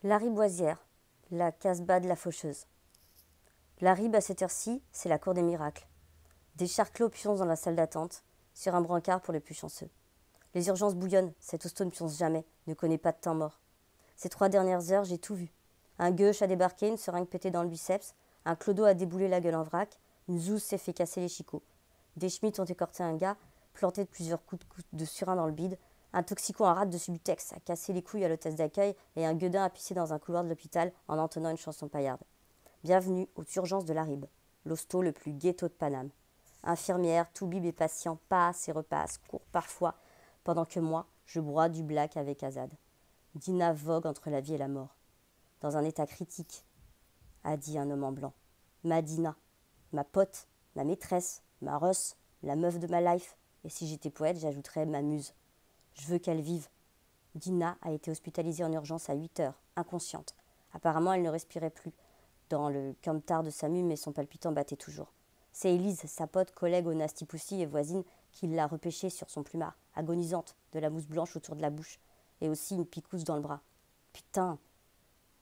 La Riboisière, la Casbah de la faucheuse. La Rib à cette heure-ci, c'est la cour des miracles. Des charclots pioncent dans la salle d'attente, sur un brancard pour les plus chanceux. Les urgences bouillonnent, cet hosto ne pionce jamais, ne connaît pas de temps mort. Ces 3 dernières heures, j'ai tout vu. Un gueuche a débarqué, une seringue pétée dans le biceps, un clodo a déboulé la gueule en vrac, une zouze s'est fait casser les chicots. Des schmitts ont écorté un gars, planté de plusieurs coups de surin dans le bide, un toxico en rate de Subutex a cassé les couilles à l'hôtesse d'accueil et un gueudin a pissé dans un couloir de l'hôpital en entonnant une chanson paillarde. Bienvenue aux urgences de la Rib, l'hosto le plus ghetto de Paname. Infirmières, toubib et patients passent et repassent, courent parfois, pendant que moi, je broie du black avec Azad. Dina vogue entre la vie et la mort. Dans un état critique, a dit un homme en blanc. Ma Dina, ma pote, ma maîtresse, ma Russ, la meuf de ma life, et si j'étais poète, j'ajouterais ma muse. Je veux qu'elle vive. Dina a été hospitalisée en urgence à 8 heures, inconsciente. Apparemment, elle ne respirait plus dans le camtar de Samu, mais son palpitant battait toujours. C'est Élise, sa pote, collègue au Nasty Pussy et voisine, qui l'a repêchée sur son plumard, agonisante, de la mousse blanche autour de la bouche, et aussi une picouse dans le bras. Putain,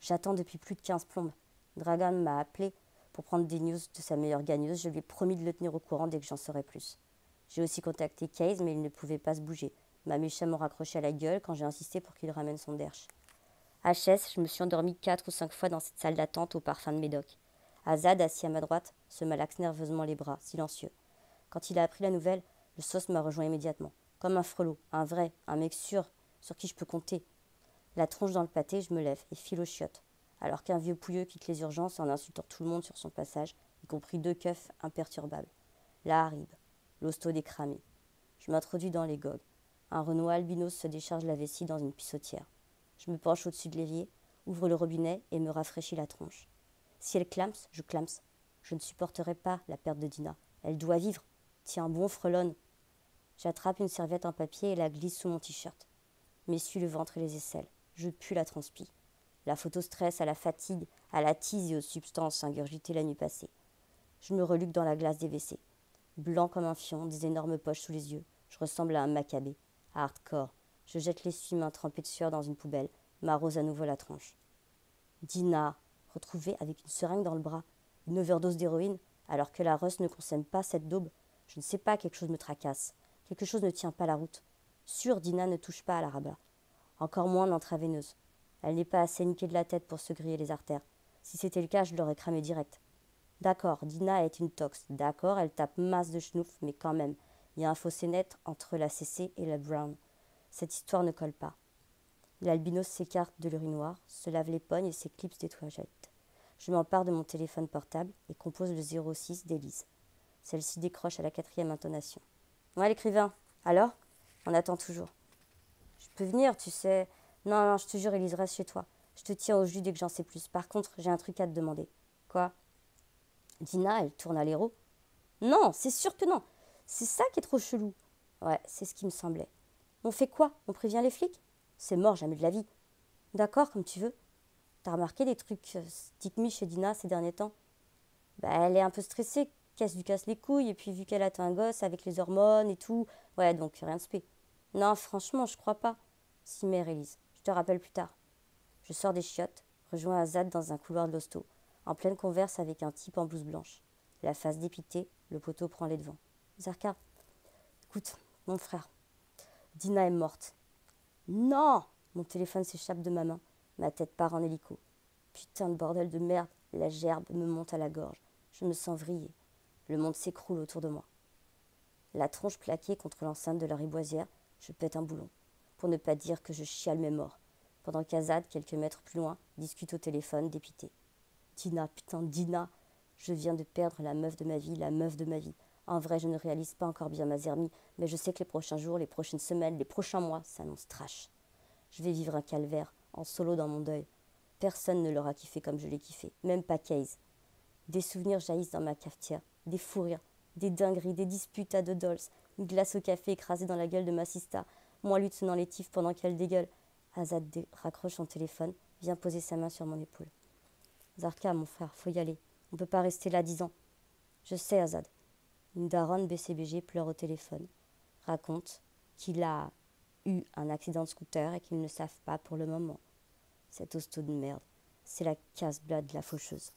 j'attends depuis plus de 15 plombes. Dragan m'a appelé pour prendre des news de sa meilleure gagneuse. Je lui ai promis de le tenir au courant dès que j'en saurais plus. J'ai aussi contacté Case, mais il ne pouvait pas se bouger. Ma mécha m'a raccroché à la gueule quand j'ai insisté pour qu'il ramène son derche. HS, je me suis endormie 4 ou 5 fois dans cette salle d'attente au parfum de médoc. Azad, assis à ma droite, se malaxe nerveusement les bras, silencieux. Quand il a appris la nouvelle, le sauce m'a rejoint immédiatement. Comme un frelot, un vrai, un mec sûr, sur qui je peux compter. La tronche dans le pâté, je me lève et file aux chiottes. Alors qu'un vieux pouilleux quitte les urgences en insultant tout le monde sur son passage, y compris 2 keufs imperturbables. La Harib, l'hosto décramé. Je m'introduis dans les gogues. Un Renault albinos se décharge la vessie dans une pissotière. Je me penche au-dessus de l'évier, ouvre le robinet et me rafraîchis la tronche. Si elle clams, je clams. Je ne supporterai pas la perte de Dina. Elle doit vivre. Tiens bon, frelonne. J'attrape une serviette en papier et la glisse sous mon t-shirt. M'essuie le ventre et les aisselles. Je pue la transpi. La photo stresse à la fatigue, à la tise et aux substances ingurgitées la nuit passée. Je me reluque dans la glace des WC. Blanc comme un fion, des énormes poches sous les yeux. Je ressemble à un macabé. Hardcore. Je jette l'essuie-main trempé de sueur dans une poubelle, m'arrose à nouveau la tronche. Dina, retrouvée avec une seringue dans le bras, une overdose d'héroïne, alors que la Russ ne consomme pas cette daube. Je ne sais pas, quelque chose me tracasse. Quelque chose ne tient pas la route. Sûr, Dina ne touche pas à la rabat. Encore moins l'intraveineuse. Elle n'est pas assez niquée de la tête pour se griller les artères. Si c'était le cas, je l'aurais cramée direct. D'accord, Dina est une tox. D'accord, elle tape masse de schnouf, mais quand même, il y a un fossé net entre la CC et la Brown. Cette histoire ne colle pas. L'albinos s'écarte de l'urinoir, se lave les pognes et s'éclipse des toilettes. Je m'empare de mon téléphone portable et compose le 06 d'Élise. Celle-ci décroche à la 4e intonation. Ouais, l'écrivain. Alors ? On attend toujours. Je peux venir, tu sais. Non, je te jure, Élise, reste chez toi. Je te tiens au jus dès que j'en sais plus. Par contre, j'ai un truc à te demander. Quoi ? Dina, elle tourne à l'héros ? Non, c'est sûr que non. C'est ça qui est trop chelou. Ouais, c'est ce qui me semblait. On fait quoi ? On prévient les flics ? C'est mort, jamais de la vie. D'accord, comme tu veux. T'as remarqué des trucs stick-me chez Dina ces derniers temps ? Bah, elle est un peu stressée, casse du casse les couilles, et puis vu qu'elle attend un gosse avec les hormones et tout, ouais, donc rien de spé. Non, franchement, je crois pas. Si, mère Élise, je te rappelle plus tard. Je sors des chiottes, rejoins Azad dans un couloir de l'hosto, en pleine converse avec un type en blouse blanche. La face dépitée, le poteau prend les devants. Zarka, écoute, mon frère, Dina est morte. Non ! Mon téléphone s'échappe de ma main. Ma tête part en hélico. Putain de bordel de merde, la gerbe me monte à la gorge. Je me sens vriller. Le monde s'écroule autour de moi. La tronche plaquée contre l'enceinte de la riboisière, je pète un boulon. Pour ne pas dire que je chiale mes morts. Pendant qu'Azad, quelques mètres plus loin, discute au téléphone, dépité. Dina, putain, Dina. Je viens de perdre la meuf de ma vie, la meuf de ma vie. En vrai, je ne réalise pas encore bien ma zermie, mais je sais que les prochains jours, les prochaines semaines, les prochains mois s'annoncent trash. Je vais vivre un calvaire, en solo dans mon deuil. Personne ne l'aura kiffé comme je l'ai kiffé, même pas Case. Des souvenirs jaillissent dans ma cafetière, des fous rires, des dingueries, des disputes à 2 $, une glace au café écrasée dans la gueule de ma sista, moi lui tenant les tifs pendant qu'elle dégueule. Azad raccroche son téléphone, vient poser sa main sur mon épaule. Zarka, mon frère, faut y aller. On peut pas rester là 10 ans. Je sais, Azad. Une daronne BCBG pleure au téléphone. Raconte qu'il a eu un accident de scooter et qu'ils ne savent pas pour le moment. Cet hosto de merde, c'est la casse-blade de la faucheuse.